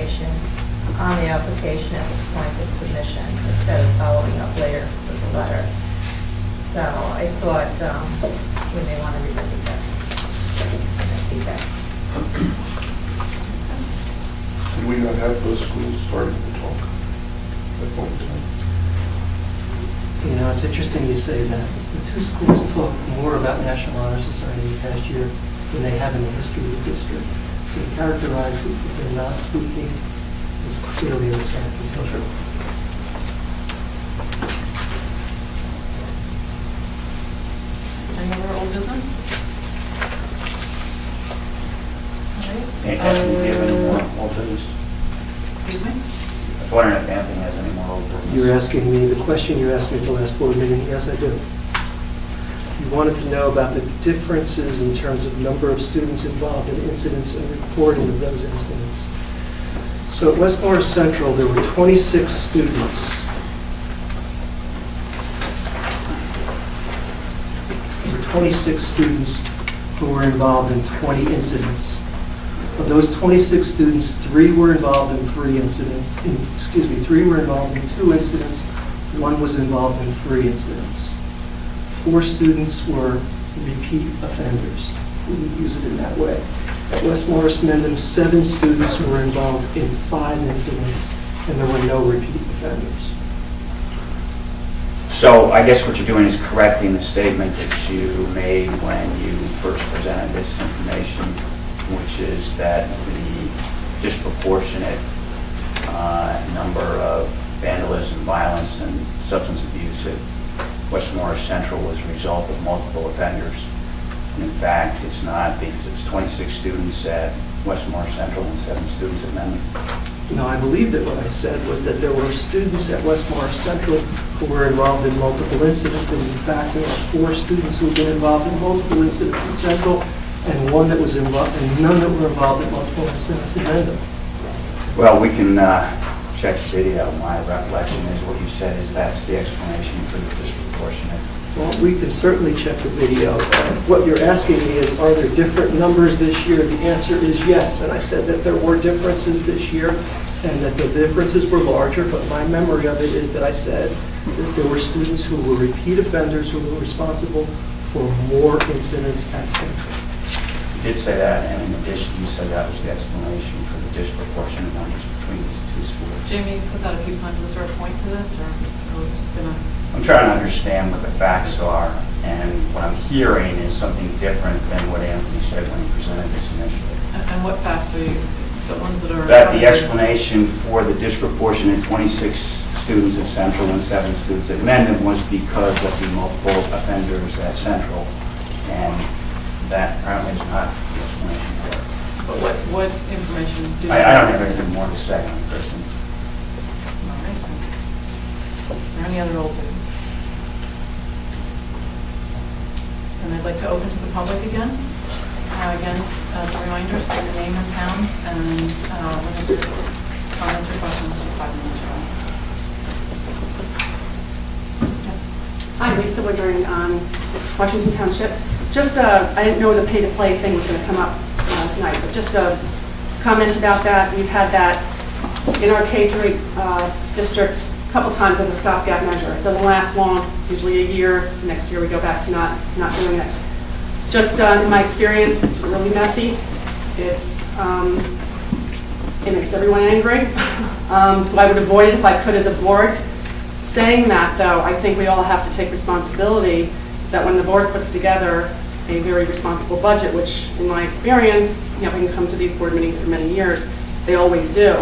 information on the application at the point of submission instead of following up later with a letter. So I thought we may want to revisit that feedback. Did we not have those schools starting to talk at that point in time? You know, it's interesting you say that. The two schools talk more about National Honor Society the past year than they have in the history of the district. So to characterize it that they're not speaking is clearly a mischaracterization. Any other old business? All right. Do you have any more old business? Excuse me? I was wondering if Anthony has any more old business. You're asking me, the question you asked me at the last board meeting, yes, I do. You wanted to know about the differences in terms of number of students involved in incidents and reporting of those incidents. So at West Morris Central, there were 26 students. There were 26 students who were involved in 20 incidents. Of those 26 students, 3 were involved in 3 incidents. 3 were involved in 2 incidents. 1 was involved in 3 incidents. 4 students were repeat offenders. We would use it in that way. At West Morris Mendham, 7 students were involved in 5 incidents, and there were no repeat offenders. So I guess what you're doing is correcting the statement that you made when you first presented this information, which is that the disproportionate number of vandalism, violence, and substance abuse at West Morris Central was a result of multiple offenders. And in fact, it's not, because it's 26 students at West Morris Central and 7 students at Mendham. No, I believe that what I said was that there were students at West Morris Central who were involved in multiple incidents, and in fact, there are 4 students who have been involved in multiple incidents in Central, and 1 that was involved, and none that were involved in multiple incidents in Mendham. Well, we can check the video. My recollection is what you said is that's the explanation for the disproportionate. Well, we can certainly check the video. What you're asking me is, are there different numbers this year? The answer is yes, and I said that there were differences this year, and that the differences were larger, but my memory of it is that I said that there were students who were repeat offenders who were responsible for more incidents at Central. You did say that, and in addition, you said that was the explanation for the disproportionate numbers between these 2 schools. Jamie, you said that a few times. Was there a point to this, or are we just going to? I'm trying to understand what the facts are, and what I'm hearing is something different than what Anthony said when he presented this initially. And what facts are you, the ones that are? That the explanation for the disproportionate 26 students at Central and 7 students at Mendham was because of the multiple offenders at Central, and that apparently is not the explanation for it. But what information do you? I don't have anything more to say on it, Kristen. All right. Is there any other old business? And I'd like to open to the public again. Again, as a reminder, state your name and town, and limit your comments or questions to 5 minutes or less. Hi, Lisa Woodring, Washington Township. Just, I didn't know the pay-to-play thing was going to come up tonight, but just a comment about that. We've had that in our K-3 district a couple times as a stopgap measure. It doesn't last long. It's usually a year. Next year we go back to not doing it. Just in my experience, it's really messy. It makes everyone angry. So I would avoid it if I could as a board. Saying that, though, I think we all have to take responsibility that when the board puts together a very responsible budget, which in my experience, you know, we can come to these board meetings for many years, they always do.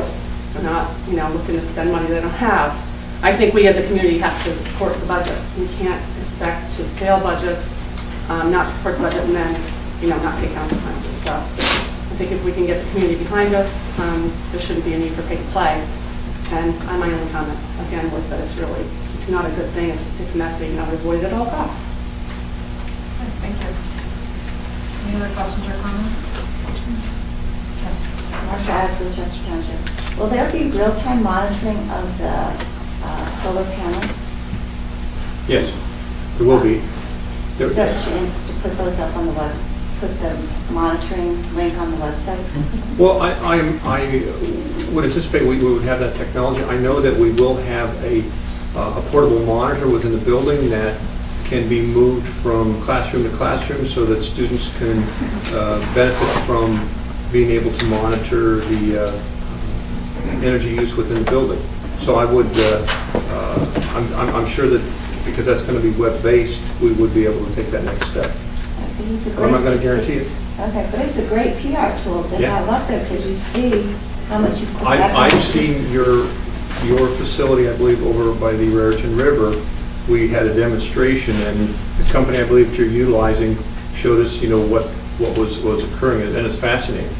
They're not, you know, looking to spend money they don't have. I think we as a community have to support the budget. We can't expect to fail budgets, not support the budget, and then, you know, not pay consequences. So I think if we can get the community behind us, there shouldn't be a need for pay to play. And my only comment, again, was that it's not a good thing. It's messy, and I would avoid it at all costs. Okay, thank you. Any other questions or comments? Marsha Astor, Chester Township. Will there be real-time monitoring of the solar panels? Yes, there will be. Is there a chance to put those up on the put the monitoring link on the website? Well, I would anticipate we would have that technology. I know that we will have a portable monitor within the building that can be moved from classroom to classroom so that students can benefit from being able to monitor the energy use within the building. So I would, I'm sure that because that's going to be web-based, we would be able to take that next step. But I'm not going to guarantee it. Okay, but it's a great PR tool to Yeah. have up there because you see how much you put back. I've seen your facility, I believe, over by the Raritan River. We had a demonstration, and the company I believe that you're utilizing showed us, what was occurring, and it's fascinating.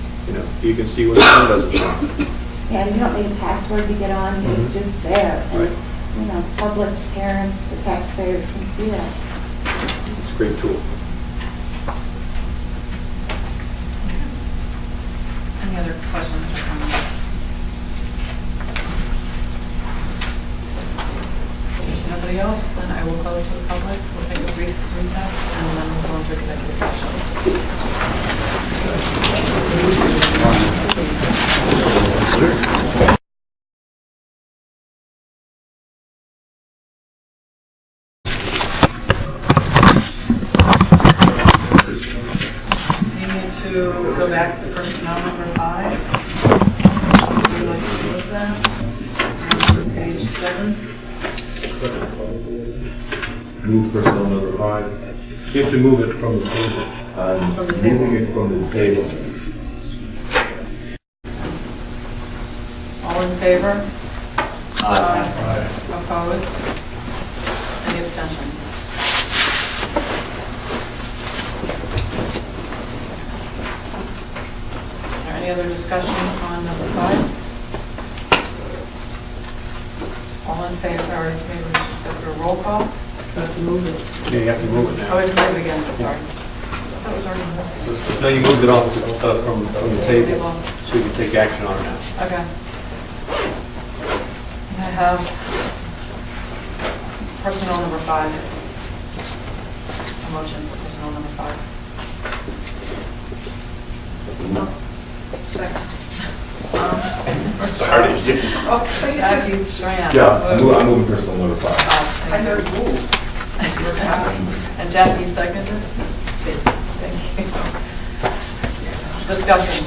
You can see when the sun doesn't shine. And you don't need a password to get on, it's just there. And Right. it's, public parents, the taxpayers can see that. It's a great tool. Any other questions or comments? If there's nobody else, then I will close to the public. We'll take a brief recess and then we'll go into executive session. We need to go back to personnel number 5. Would you like to do with that? Page 7. Move personnel number 5. You have to move it from the table. From the table. Moving it from the table. All in favor? Aye. Opposed? Any abstentions? Is there any other discussion on number 5? All in favor, or maybe we should go through a roll call? Have to move it. Yeah, you have to move it Oh, now. we have to move it again, sorry. That was already moved. No, you moved it off from the table, Table. so you can take action on it now. Okay. I have personnel number 5. A motion for personnel number 5. Second. Sorry. Jackie Strand. Yeah, I'm moving personnel number 5. I heard And Jackie seconded? Thank you. Discussion.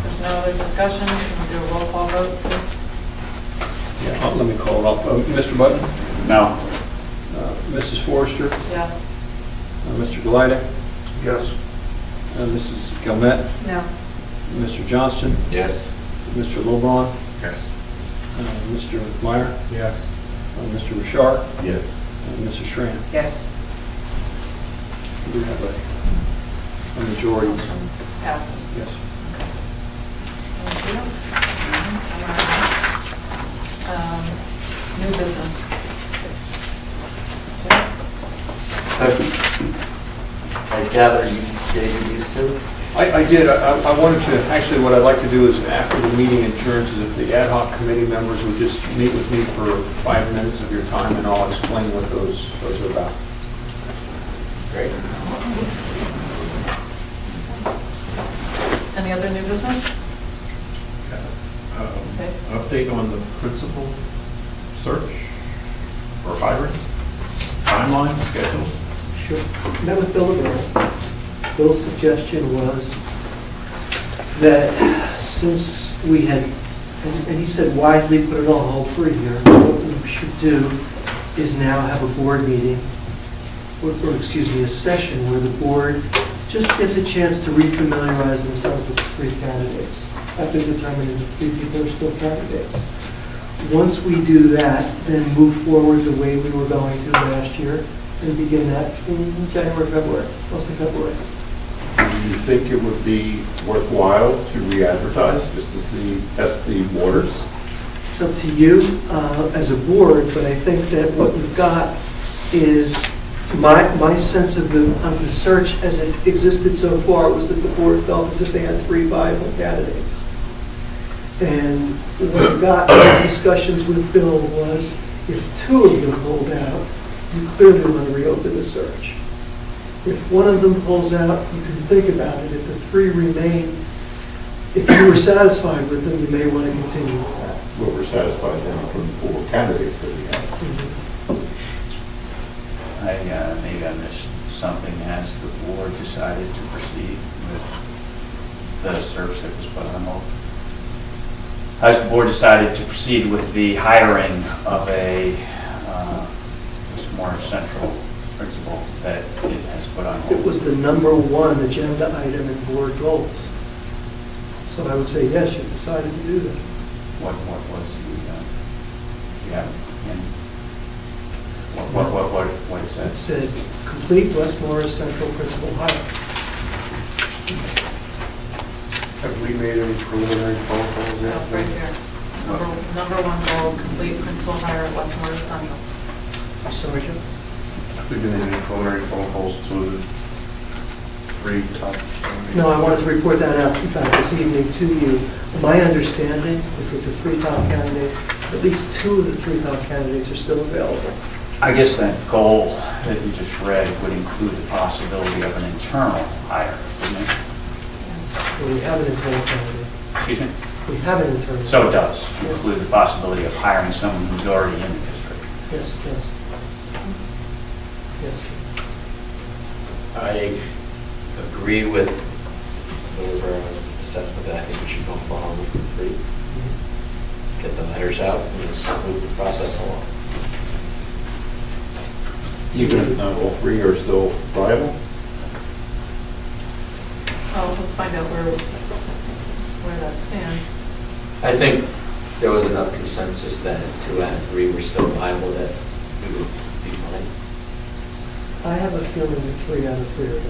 There's no other discussion, can we do a roll call vote, please? Yeah, let me call it off. Mr. Button? No. Mrs. Forrester? Yes. Mr. Galida? Yes. Mrs. Gilmet? No. Mr. Johnston? Yes. Mr. Lobron? Yes. Mr. Meyer? Yes. Mr. Richard? Yes. And Mrs. Schramm? Yes. We have a majority. Motion passes. Yes. Thank you. New business. I gather you gave these two? I did. I wanted to, actually, what I'd like to do is, after the meeting adjourns, is if the ad hoc committee members would just meet with me for 5 minutes of your time, and I'll explain what those are about. Great. Any other new business? Okay. Update on the principal search or hiring, timeline, schedule? Sure. Met with Bill O'Donnell. Bill's suggestion was that since we had, and he said wisely put it on hold for a year, what we should do is now have a board meeting, or excuse me, a session where the board just gets a chance to refamiliarize themselves with the 3 candidates after determining the 3 people are still candidates. Once we do that, then move forward the way we were going to last year and begin that in January, February, mostly February. Do you think it would be worthwhile to re-advertise just to test the waters? It's up to you as a board, but I think that what you've got is, my sense of the search as it existed so far was that the board felt as if they had 3 viable candidates. And what we got in discussions with Bill was, if 2 of them pulled out, you clearly want to reopen the search. If one of them pulls out, you can think about it. If the three remain, if you were satisfied with them, you may want to continue with that. Well, we're satisfied now from the 4 candidates that we have. Maybe I missed something. Has the board decided to proceed with the search that was put on hold? Has the board decided to proceed with the hiring of a more central principal that it has put on hold? It was the #1 agenda item in board goals. So I would say, yes, you've decided to do that. What was the, yeah, and what is that? It said, complete West Morris Central Principal hire. Have we made any preliminary phone calls yet? That's right here. Number one goal is complete principal hire at West Morris Central. I'm sorry, Joe? Have we made any preliminary phone calls to the 3 top candidates? No, I wanted to report that out, in fact, this evening to you. My understanding is that the 3 top candidates, at least 2 of the 3 top candidates are still available. I guess that goal that you just read would include the possibility of an internal hire, wouldn't it? Well, we have an internal candidate. Excuse me? We have an internal. So it does include the possibility of hiring someone who's already in the district. Yes, it does. Yes. I agree with Wilbur's assessment that I think we should go forward with the 3. Get the letters out and just move the process along. Even if not all 3 are still viable? Well, let's find out where that stands. I think there was enough consensus that 2 out of 3 were still viable that we would be fine. I have a feeling that 3 out of 3 are